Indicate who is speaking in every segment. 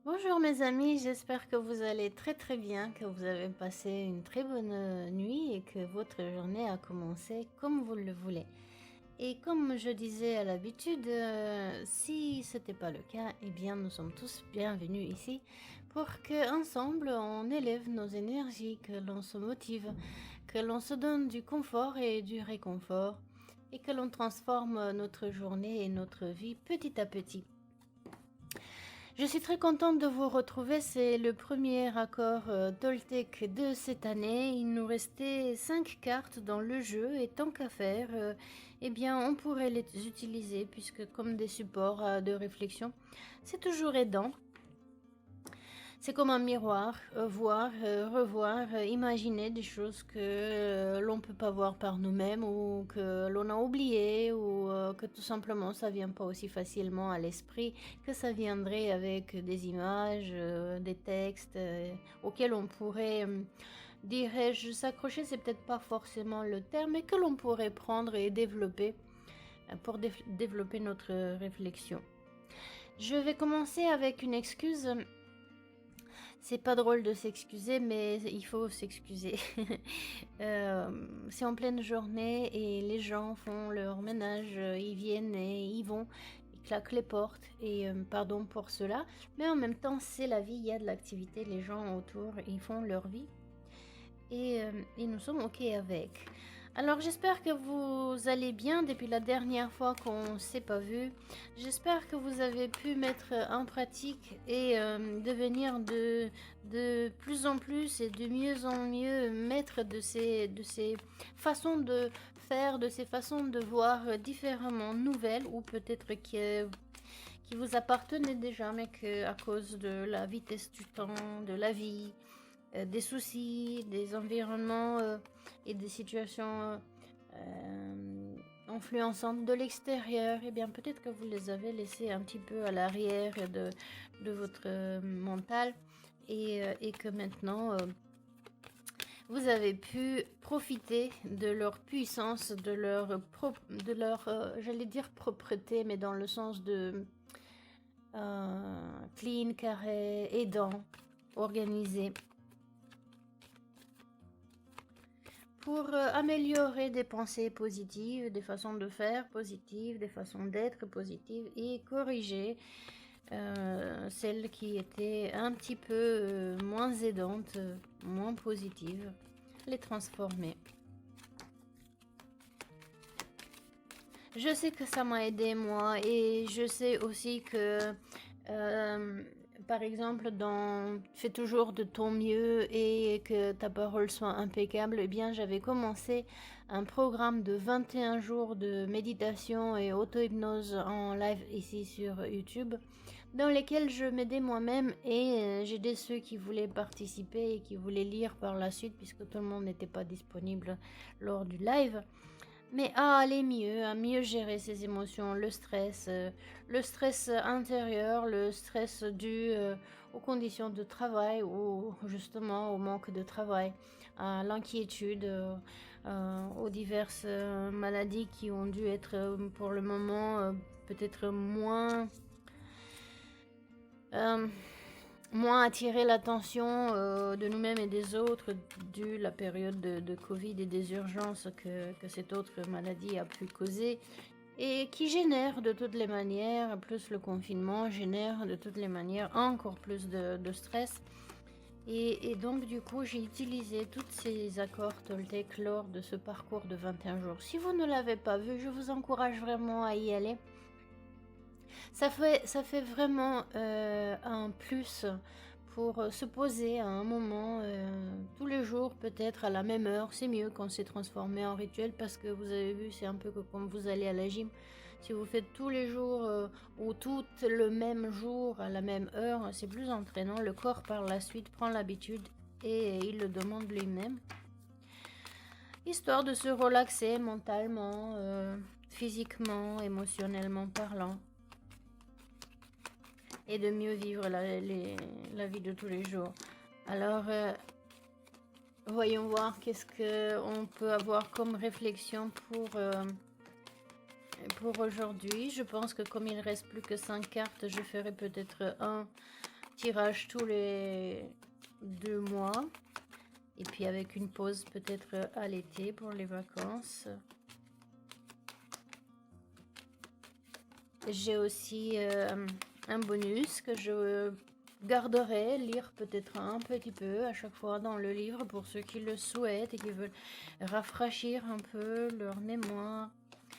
Speaker 1: Bonjour mes amis, j'espère que vous allez très très bien, que vous avez passé une très bonne nuit et que votre journée a commencé comme vous le voulez. Et comme je disais à l'habitude, si ce n'était pas le cas, eh bien nous sommes tous bienvenus ici pour que ensemble on élève nos énergies, que l'on se motive, que l'on se donne du confort et du réconfort et que l'on transforme notre journée et notre vie petit à petit. Je suis très contente de vous retrouver, c'est le premier accord Toltec de cette année. Il nous restait 5 cartes dans le jeu et tant qu'à faire, eh bien on pourrait les utiliser puisque comme des supports de réflexion, c'est toujours aidant. C'est comme un miroir, voir, revoir, imaginer des choses que l'on peut pas voir par nous-mêmes ou que l'on a oublié ou que tout simplement ça vient pas aussi facilement à l'esprit que ça viendrait avec des images, des textes auxquels on pourrait, dirais-je, s'accrocher, c'est peut-être pas forcément le terme, mais que l'on pourrait prendre et développer pour développer notre réflexion. Je vais commencer avec une excuse. C'est pas drôle de s'excuser, mais il faut s'excuser. C'est en pleine journée et les gens font leur ménage, ils viennent et ils vont, ils claquent les portes et pardon pour cela. Mais en même temps, c'est la vie, il y a de l'activité, les gens autour, ils font leur vie et nous sommes OK avec. Alors j'espère que vous allez bien depuis la dernière fois qu'on s'est pas vu. J'espère que vous avez pu mettre en pratique et devenir de plus en plus et de mieux en mieux maître de ces façons de faire, de ces façons de voir différemment nouvelles ou peut-être qui vous appartenaient déjà mais que à cause de la vitesse du temps, de la vie, des soucis, des environnements et des situations influençantes de l'extérieur, et bien peut-être que vous les avez laissés un petit peu à l'arrière de votre mental et que maintenant vous avez pu profiter de leur puissance, de leur j'allais dire propreté, mais dans le sens de clean, carré, aidant, organisé, pour améliorer des pensées positives, des façons de faire positives, des façons d'être positives et corriger celles qui étaient un petit peu moins aidantes, moins positives, les transformer. Je sais que ça m'a aidé moi et je sais aussi que par exemple dans fais toujours de ton mieux et que ta parole soit impeccable, eh bien j'avais commencé un programme de 21 jours de méditation et auto-hypnose en live ici sur YouTube dans lesquels je m'aidais moi-même et j'aidais ceux qui voulaient participer et qui voulaient lire par la suite puisque tout le monde n'était pas disponible lors du live. Mais à aller mieux, à mieux gérer ses émotions, le stress intérieur, le stress dû aux conditions de travail ou justement au manque de travail, à l'inquiétude, aux diverses maladies qui ont dû être pour le moment peut-être moins attirer l'attention de nous-mêmes et des autres dû la période de Covid et des urgences que cette autre maladie a pu causer et qui génère de toutes les manières, plus le confinement génère de toutes les manières encore plus de stress. Et donc du coup j'ai utilisé tous ces accords Toltec lors de ce parcours de 21 jours. Si vous ne l'avez pas vu, je vous encourage vraiment à y aller. Ça fait vraiment un plus pour se poser à un moment, tous les jours, peut-être à la même heure. C'est mieux quand c'est transformé en rituel parce que vous avez vu, c'est un peu comme vous allez à la gym. Si vous faites tous les jours ou tout le même jour à la même heure, c'est plus entraînant. Le corps par la suite prend l'habitude et il le demande lui-même. Histoire de se relaxer mentalement, physiquement, émotionnellement parlant. Et de mieux vivre la vie de tous les jours. Alors, voyons voir qu'est-ce qu'on peut avoir comme réflexion pour aujourd'hui. Je pense que comme il reste plus que 5 cartes, je ferai peut-être tirage tous les 2 mois. Et puis avec une pause peut-être à l'été pour les vacances. J'ai aussi un bonus que je garderai, lire peut-être un petit peu à chaque fois dans le livre pour ceux qui le souhaitent et qui veulent rafraîchir un peu leur mémoire.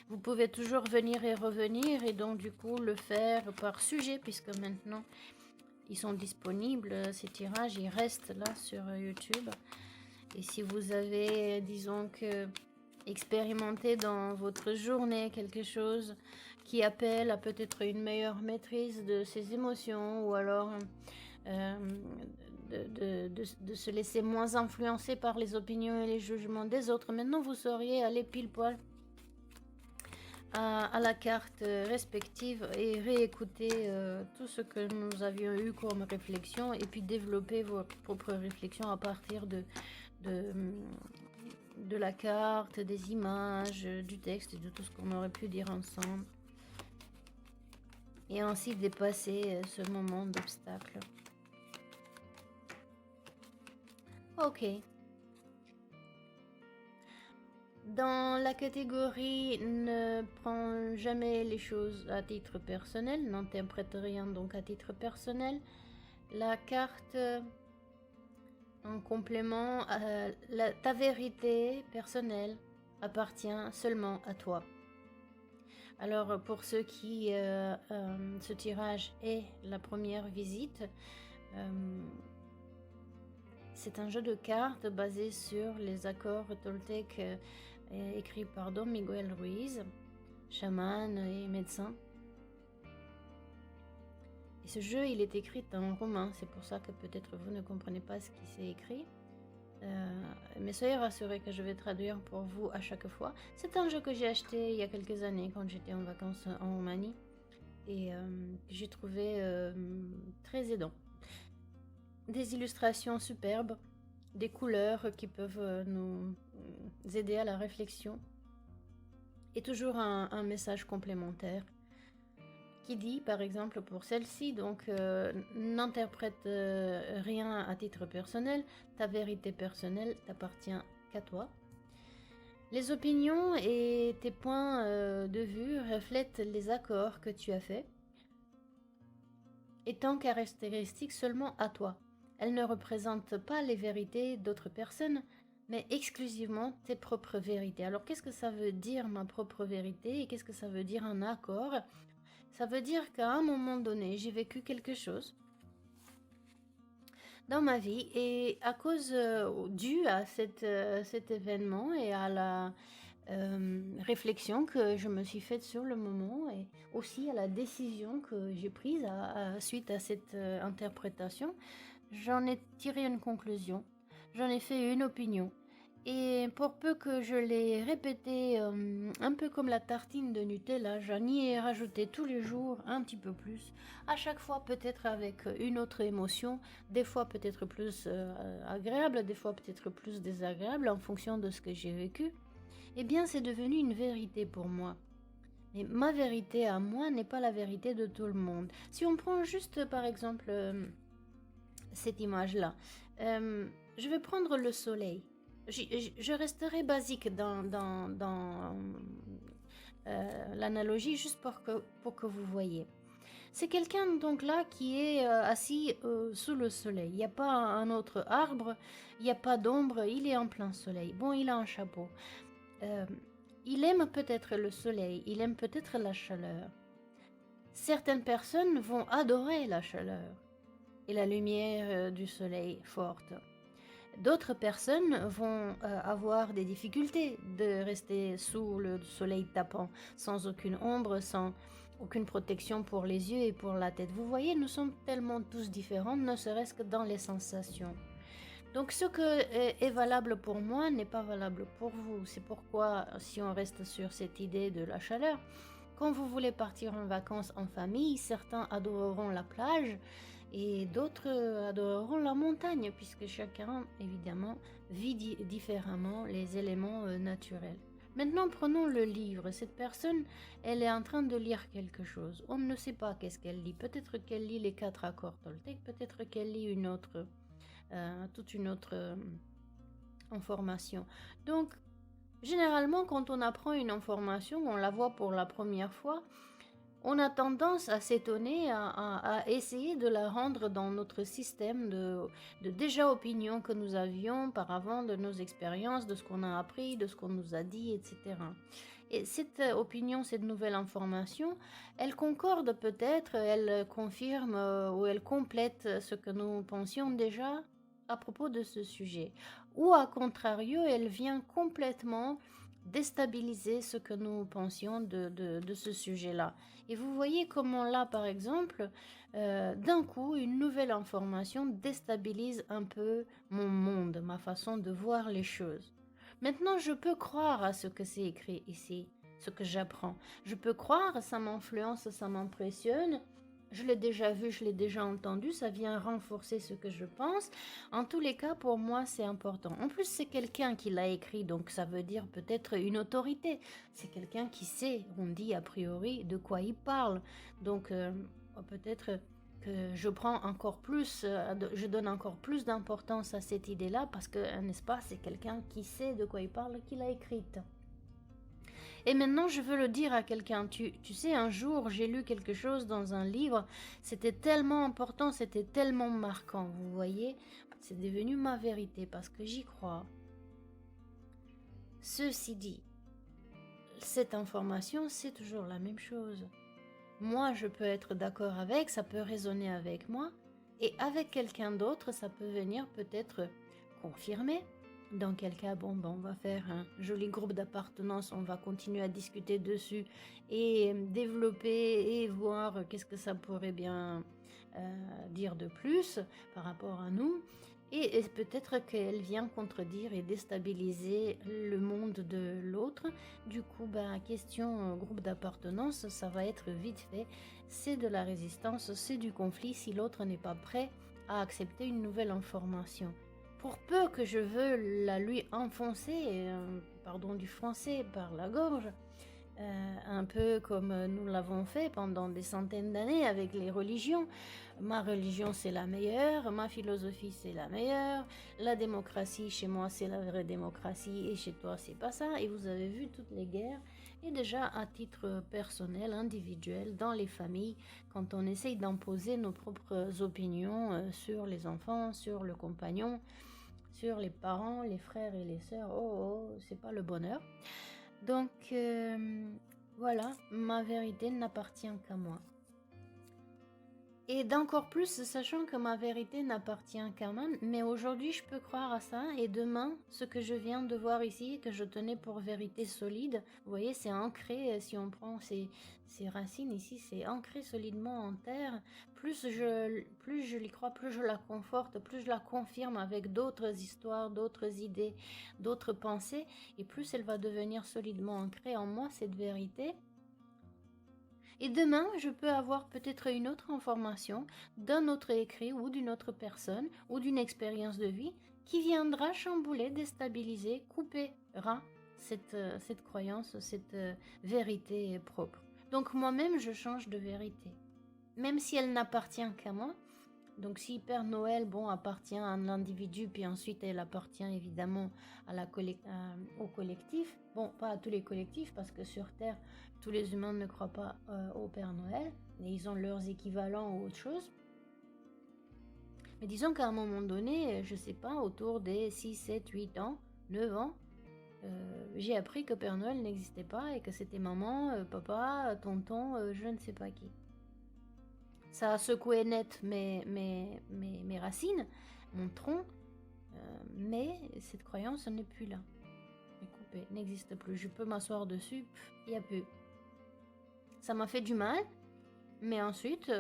Speaker 1: Vous pouvez toujours venir et revenir et donc du coup le faire par sujet puisque maintenant ils sont disponibles, ces tirages, ils restent là sur YouTube. Et si vous avez, disons que, expérimenté dans votre journée quelque chose qui appelle à peut-être une meilleure maîtrise de ses émotions ou alors de se laisser moins influencer par les opinions et les jugements des autres, maintenant vous sauriez aller pile poil à la carte respective et réécouter tout ce que nous avions eu comme réflexion et puis développer votre propre réflexion à partir de la carte, des images, du texte et de tout ce qu'on aurait pu dire ensemble. Et ainsi dépasser ce moment d'obstacle. Ok. Dans la catégorie ne prends jamais les choses à titre personnel, n'interprète rien donc à titre personnel, la carte en complément, ta vérité personnelle appartient seulement à toi. Alors pour ceux qui ce tirage est la première visite, c'est un jeu de cartes basé sur les accords toltèques écrits par Don Miguel Ruiz, chaman et médecin. Et ce jeu, il est écrit en romain, c'est pour ça que peut-être vous ne comprenez pas ce qui s'est écrit. Mais soyez rassurés que je vais traduire pour vous à chaque fois. C'est un jeu que j'ai acheté il y a quelques années quand j'étais en vacances en Roumanie et que j'ai trouvé très aidant. Des illustrations superbes, des couleurs qui peuvent nous aider à la réflexion et toujours un message complémentaire qui dit par exemple pour celle-ci, donc n'interprète rien à titre personnel, ta vérité personnelle t'appartient qu'à toi. Les opinions et tes points de vue reflètent les accords que tu as faits, étant caractéristiques seulement à toi. Elles ne représentent pas les vérités d'autres personnes, mais exclusivement tes propres vérités. Alors qu'est-ce que ça veut dire ma propre vérité et qu'est-ce que ça veut dire un accord ? Ça veut dire qu'à un moment donné, j'ai vécu quelque chose dans ma vie et à cause, dû à cet événement et à la réflexion que je me suis faite sur le moment et aussi à la décision que j'ai prise suite à cette interprétation, j'en ai tiré une conclusion, j'en ai fait une opinion. Et pour peu que je l'ai répété un peu comme la tartine de Nutella, j'en y ai rajouté tous les jours un petit peu plus, à chaque fois peut-être avec une autre émotion, des fois peut-être plus agréable, des fois peut-être plus désagréable en fonction de ce que j'ai vécu. Eh bien c'est devenu une vérité pour moi. Mais ma vérité à moi n'est pas la vérité de tout le monde. Si on prend juste par exemple cette image-là, je vais prendre le soleil. Je resterai basique dans l'analogie juste pour que vous voyez. C'est quelqu'un donc là qui est assis sous le soleil. Il n'y a pas un autre arbre, il n'y a pas d'ombre, il est en plein soleil. Bon, il a un chapeau. Il aime peut-être le soleil, il aime peut-être la chaleur. Certaines personnes vont adorer la chaleur et la lumière du soleil forte. D'autres personnes vont avoir des difficultés de rester sous le soleil tapant, sans aucune ombre, sans aucune protection pour les yeux et pour la tête. Vous voyez, nous sommes tellement tous différents, ne serait-ce que dans les sensations. Donc ce que est valable pour moi n'est pas valable pour vous. C'est pourquoi, si on reste sur cette idée de la chaleur, quand vous voulez partir en vacances en famille, certains adoreront la plage, et d'autres adoreront la montagne, puisque chacun, évidemment, vit différemment les éléments naturels. Maintenant, prenons le livre. Cette personne, elle est en train de lire quelque chose. On ne sait pas qu'est-ce qu'elle lit. Peut-être qu'elle lit les 4 accords Toltec, peut-être qu'elle lit toute une autre information. Donc, généralement, quand on apprend une information, on la voit pour la première fois, on a tendance à s'étonner, à essayer de la rendre dans notre système de déjà opinions que nous avions par avant, de nos expériences, de ce qu'on a appris, de ce qu'on nous a dit, etc. Et cette opinion, cette nouvelle information, elle concorde peut-être, elle confirme ou elle complète ce que nous pensions déjà à propos de ce sujet. Ou à contrario, elle vient complètement déstabiliser ce que nous pensions de ce sujet-là. Et vous voyez comment là, par exemple, d'un coup, une nouvelle information déstabilise un peu mon monde, ma façon de voir les choses. Maintenant, je peux croire à ce que c'est écrit ici, ce que j'apprends. Je peux croire, ça m'influence, ça m'impressionne. Je l'ai déjà vu, je l'ai déjà entendu, ça vient renforcer ce que je pense. En tous les cas, pour moi, c'est important. En plus, c'est quelqu'un qui l'a écrit, donc ça veut dire peut-être une autorité. C'est quelqu'un qui sait, on dit a priori, de quoi il parle. Donc, peut-être que je prends encore plus, je donne encore plus d'importance à cette idée-là parce que, n'est-ce pas, c'est quelqu'un qui sait de quoi il parle, qui l'a écrite. Et maintenant, je veux le dire à quelqu'un. Tu sais, un jour, j'ai lu quelque chose dans un livre. C'était tellement important, c'était tellement marquant. Vous voyez, c'est devenu ma vérité parce que j'y crois. Ceci dit, cette information, c'est toujours la même chose. Moi, je peux être d'accord avec, ça peut résonner avec moi. Et avec quelqu'un d'autre, ça peut venir peut-être confirmer. Dans quel cas, bon, ben, on va faire un joli groupe d'appartenance, on va continuer à discuter dessus et développer et voir qu'est-ce que ça pourrait bien dire de plus par rapport à nous. Et peut-être qu'elle vient contredire et déstabiliser le monde de l'autre. Du coup, ben, question groupe d'appartenance, ça va être vite fait. C'est de la résistance, c'est du conflit si l'autre n'est pas prêt à accepter une nouvelle information. Pour peu que je veux la lui enfoncer, pardon du français, par la gorge, un peu comme nous l'avons fait pendant des centaines d'années avec les religions. Ma religion c'est la meilleure, ma philosophie c'est la meilleure, la démocratie chez moi c'est la vraie démocratie et chez toi c'est pas ça. Et vous avez vu toutes les guerres. Et déjà à titre personnel, individuel, dans les familles, quand on essaye d'imposer nos propres opinions sur les enfants, sur le compagnon, sur les parents, les frères et les sœurs, c'est pas le bonheur. Donc voilà, ma vérité n'appartient qu'à moi. Et d'encore plus, sachant que ma vérité n'appartient qu'à moi, mais aujourd'hui je peux croire à ça, et demain, ce que je viens de voir ici, que je tenais pour vérité solide, vous voyez, c'est ancré, si on prend ces racines ici, c'est ancré solidement en terre, plus je l'y crois, plus je la conforte, plus je la confirme avec d'autres histoires, d'autres idées, d'autres pensées, et plus elle va devenir solidement ancrée en moi, cette vérité. Et demain, je peux avoir peut-être une autre information d'un autre écrit ou d'une autre personne ou d'une expérience de vie qui viendra chambouler, déstabiliser, coupera cette croyance, cette vérité propre. Donc moi-même, je change de vérité. Même si elle n'appartient qu'à moi. Donc si Père Noël, bon, appartient à un individu, puis ensuite elle appartient évidemment au collectif. Bon, pas à tous les collectifs, parce que sur Terre, tous les humains ne croient pas au Père Noël, et ils ont leurs équivalents ou autre chose. Mais disons qu'à un moment donné, je sais pas, autour des 6, 7, 8 ans, 9 ans, j'ai appris que Père Noël n'existait pas et que c'était maman, papa, tonton, je ne sais pas qui. Ça a secoué net mes racines, mon tronc, mais cette croyance n'est plus là. Elle est coupée, n'existe plus. Je peux m'asseoir dessus, il n'y a plus. Ça m'a fait du mal, mais ensuite,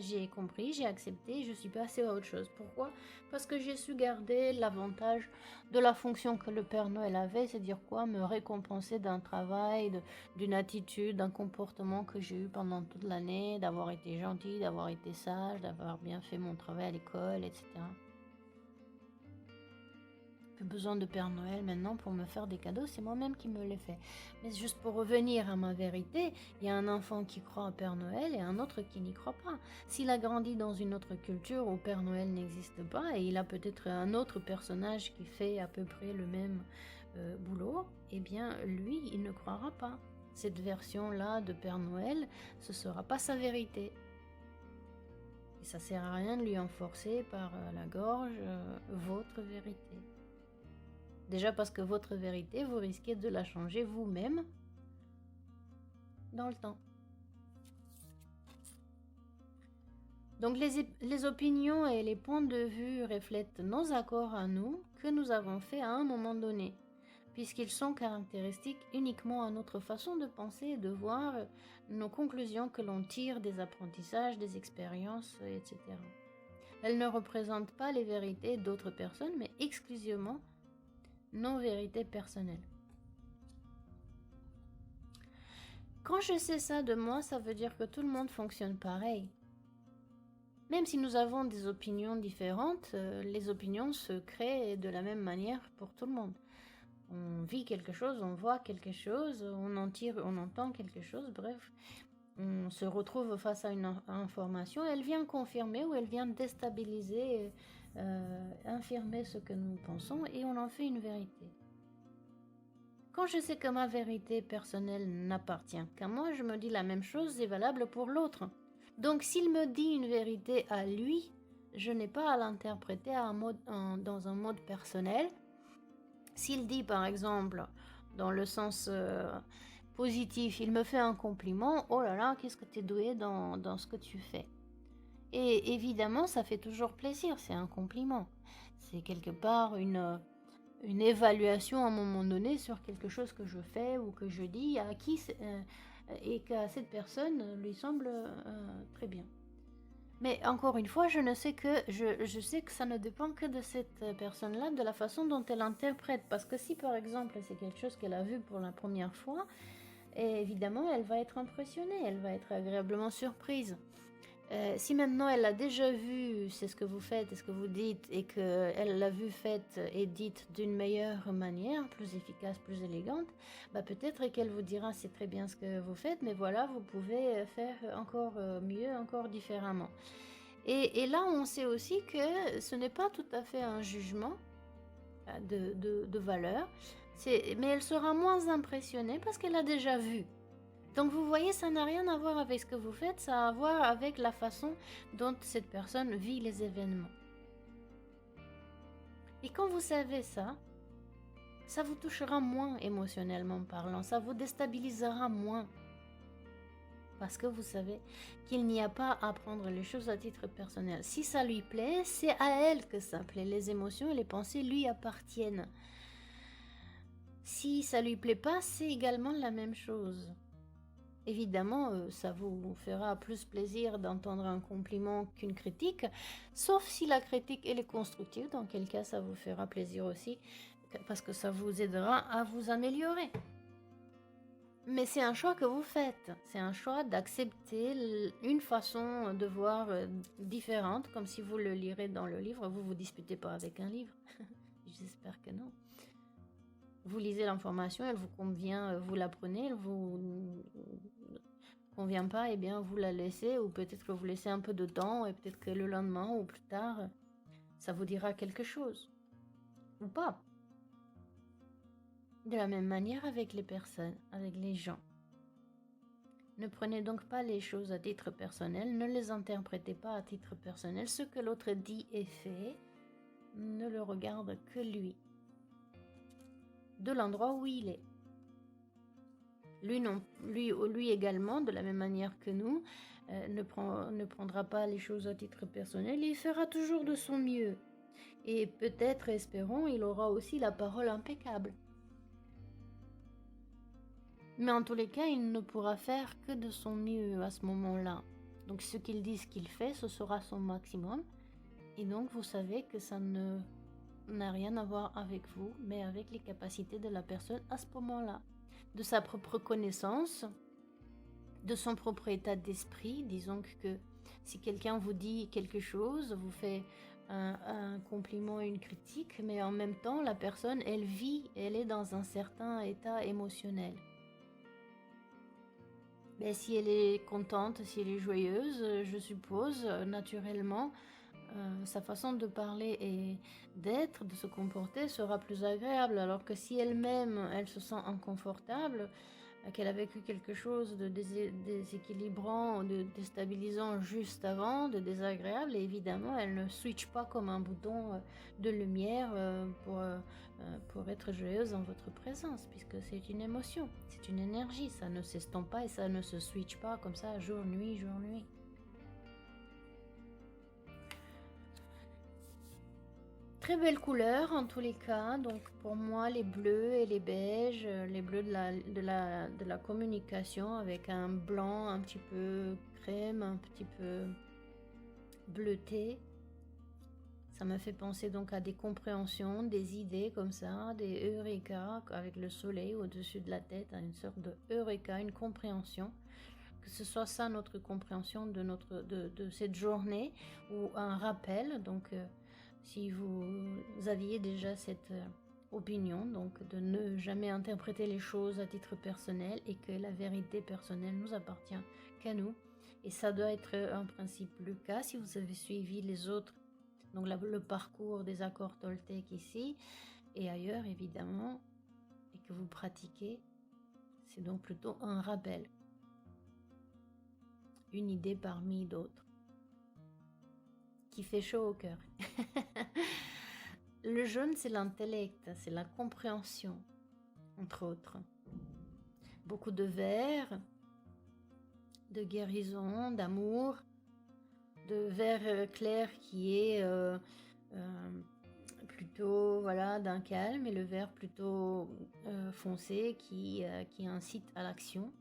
Speaker 1: j'ai compris, j'ai accepté, je suis passée à autre chose. Pourquoi ? Parce que j'ai su garder l'avantage de la fonction que le Père Noël avait, c'est-à-dire quoi ? Me récompenser d'un travail, d'une attitude, d'un comportement que j'ai eu pendant toute l'année, d'avoir été gentil, d'avoir été sage, d'avoir bien fait mon travail à l'école, etc. plus besoin de Père Noël maintenant pour me faire des cadeaux, c'est moi-même qui me les fais. Mais juste pour revenir à ma vérité, il y a un enfant qui croit au Père Noël et un autre qui n'y croit pas. S'il a grandi dans une autre culture où Père Noël n'existe pas et il a peut-être un autre personnage qui fait à peu près le même boulot, eh bien lui, il ne croira pas. Cette version-là de Père Noël, ce sera pas sa vérité. Et ça sert à rien de lui enforcer par la gorge votre vérité. Déjà parce que votre vérité, vous risquez de la changer vous-même dans le temps. Donc les opinions et les points de vue reflètent nos accords à nous que nous avons faits à un moment donné, puisqu'ils sont caractéristiques uniquement à notre façon de penser et de voir nos conclusions que l'on tire des apprentissages, des expériences, etc. Elles ne représentent pas les vérités d'autres personnes, mais exclusivement nos vérités personnelles. Quand je sais ça de moi, ça veut dire que tout le monde fonctionne pareil. Même si nous avons des opinions différentes, les opinions se créent de la même manière pour tout le monde. On vit quelque chose, on voit quelque chose, on entend quelque chose, bref, on se retrouve face à une information, elle vient confirmer ou elle vient déstabiliser, infirmer ce que nous pensons et on en fait une vérité. Quand je sais que ma vérité personnelle n'appartient qu'à moi, je me dis la même chose est valable pour l'autre. Donc s'il me dit une vérité à lui, je n'ai pas à l'interpréter dans un mode personnel. S'il dit par exemple, dans le sens positif, il me fait un compliment, oh là là, qu'est-ce que tu es doué dans ce que tu fais. Et évidemment, ça fait toujours plaisir, c'est un compliment. C'est quelque part une évaluation à un moment donné sur quelque chose que je fais ou que je dis et qu'à cette personne lui semble très bien. Mais encore une fois, je sais que ça ne dépend que de cette personne-là, de la façon dont elle interprète. Parce que si par exemple c'est quelque chose qu'elle a vu pour la première fois, évidemment elle va être impressionnée, elle va être agréablement surprise. Si maintenant elle l'a déjà vu, c'est ce que vous faites et ce que vous dites, et qu'elle l'a vu fait et dite d'une meilleure manière, plus efficace, plus élégante, peut-être qu'elle vous dira c'est très bien ce que vous faites, mais voilà, vous pouvez faire encore mieux, encore différemment. Et là, on sait aussi que ce n'est pas tout à fait un jugement de valeur, mais elle sera moins impressionnée parce qu'elle a déjà vu. Donc vous voyez, ça n'a rien à voir avec ce que vous faites, ça a à voir avec la façon dont cette personne vit les événements. Et quand vous savez ça, ça vous touchera moins émotionnellement parlant, ça vous déstabilisera moins. Parce que vous savez qu'il n'y a pas à prendre les choses à titre personnel. Si ça lui plaît, c'est à elle que ça plaît. Les émotions et les pensées lui appartiennent. Si ça lui plaît pas, c'est également la même chose. Évidemment, ça vous fera plus plaisir d'entendre un compliment qu'une critique, sauf si la critique elle est constructive, dans quel cas ça vous fera plaisir aussi, parce que ça vous aidera à vous améliorer. Mais c'est un choix que vous faites, c'est un choix d'accepter une façon de voir différente, comme si vous le lirez dans le livre, vous vous disputez pas avec un livre, j'espère que non. Vous lisez l'information, elle vous convient, vous la prenez, elle vous convient pas, et bien vous la laissez, ou peut-être que vous laissez un peu de temps, et peut-être que le lendemain ou plus tard, ça vous dira quelque chose. Ou pas. De la même manière avec les personnes, avec les gens. Ne prenez donc pas les choses à titre personnel, ne les interprétez pas à titre personnel. Ce que l'autre dit et fait ne le regarde que lui. De l'endroit où il est. Lui également, de la même manière que nous, ne prendra pas les choses à titre personnel, il fera toujours de son mieux. Et peut-être, espérons, il aura aussi la parole impeccable. Mais en tous les cas, il ne pourra faire que de son mieux à ce moment-là. Donc ce qu'il dit, ce qu'il fait, ce sera son maximum. Et donc vous savez que ça n'a rien à voir avec vous, mais avec les capacités de la personne à ce moment-là. De sa propre connaissance, de son propre état d'esprit. Disons que si quelqu'un vous dit quelque chose, vous fait un compliment, une critique, mais en même temps, la personne, elle vit, elle est dans un certain état émotionnel. Mais si elle est contente, si elle est joyeuse, je suppose, naturellement, sa façon de parler et d'être, de se comporter sera plus agréable. Alors que si elle-même, elle se sent inconfortable, qu'elle a vécu quelque chose de déséquilibrant, de déstabilisant juste avant, de désagréable, et évidemment, elle ne switch pas comme un bouton de lumière pour être joyeuse en votre présence, puisque c'est une émotion, c'est une énergie, ça ne s'estompe pas et ça ne se switch pas comme ça jour-nuit, jour-nuit. Très belle couleur en tous les cas, donc pour moi les bleus et les beiges, les bleus de la communication avec un blanc un petit peu crème, un petit peu bleuté. Ça me fait penser donc à des compréhensions, des idées comme ça, des eureka avec le soleil au-dessus de la tête, à une sorte de eureka, une compréhension. Que ce soit ça notre compréhension de cette journée ou un rappel, donc si vous aviez déjà cette opinion, donc de ne jamais interpréter les choses à titre personnel et que la vérité personnelle nous appartient qu'à nous. Et ça doit être en principe le cas si vous avez suivi les autres, donc le parcours des accords Toltec ici et ailleurs évidemment, et que vous pratiquez, c'est donc plutôt un rappel. Une idée parmi d'autres qui fait chaud au cœur. Le jaune, c'est l'intellect, c'est la compréhension, entre autres. Beaucoup de vert, de guérison, d'amour, de vert clair qui est plutôt voilà, d'un calme, et le vert plutôt foncé qui incite à l'action.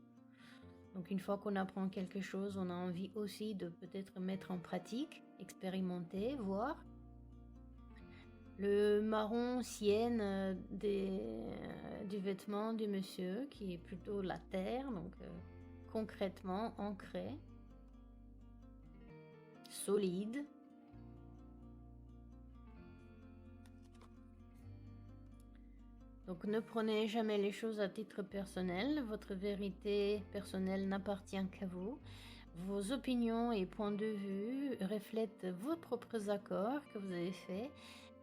Speaker 1: Donc une fois qu'on apprend quelque chose, on a envie aussi de peut-être mettre en pratique, expérimenter, voir. Le marron sienne du vêtement du monsieur, qui est plutôt la terre, donc concrètement ancré, solide. Donc ne prenez jamais les choses à titre personnel, votre vérité personnelle n'appartient qu'à vous. Vos opinions et points de vue reflètent vos propres accords que vous avez faits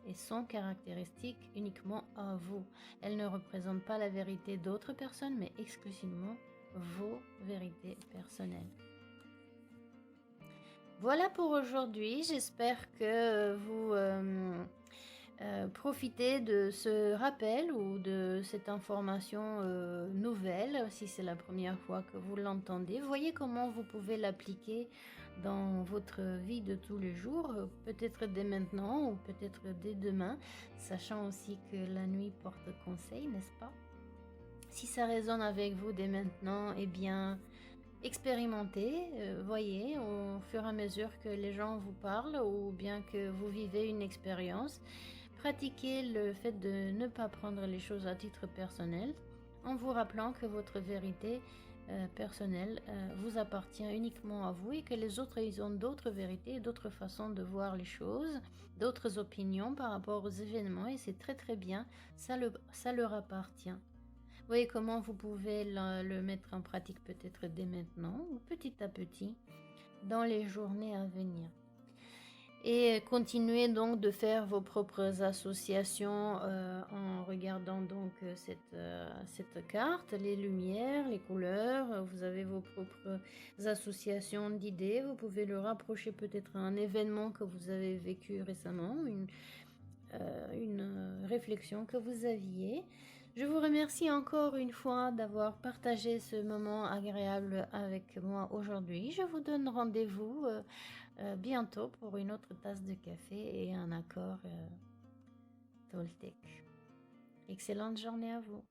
Speaker 1: et sont caractéristiques uniquement à vous. Elles ne représentent pas la vérité d'autres personnes, mais exclusivement vos vérités personnelles. Voilà pour aujourd'hui, j'espère que vous profitez de ce rappel ou de cette information nouvelle, si c'est la première fois que vous l'entendez. Voyez comment vous pouvez l'appliquer dans votre vie de tous les jours, peut-être dès maintenant ou peut-être dès demain, sachant aussi que la nuit porte conseil, n'est-ce pas? Si ça résonne avec vous dès maintenant, eh bien, expérimentez, voyez au fur et à mesure que les gens vous parlent ou bien que vous vivez une expérience. Pratiquez le fait de ne pas prendre les choses à titre personnel en vous rappelant que votre vérité personnelle vous appartient uniquement à vous et que les autres, ils ont d'autres vérités, d'autres façons de voir les choses, d'autres opinions par rapport aux événements et c'est très très bien, ça leur appartient. Voyez comment vous pouvez le mettre en pratique peut-être dès maintenant ou petit à petit dans les journées à venir. Et continuez donc de faire vos propres associations en regardant donc cette carte, les lumières, les couleurs. Vous avez vos propres associations d'idées. Vous pouvez le rapprocher peut-être à un événement que vous avez vécu récemment, une réflexion que vous aviez. Je vous remercie encore une fois d'avoir partagé ce moment agréable avec moi aujourd'hui. Je vous donne rendez-vous bientôt pour une autre tasse de café et un accord Toltec. Excellente journée à vous.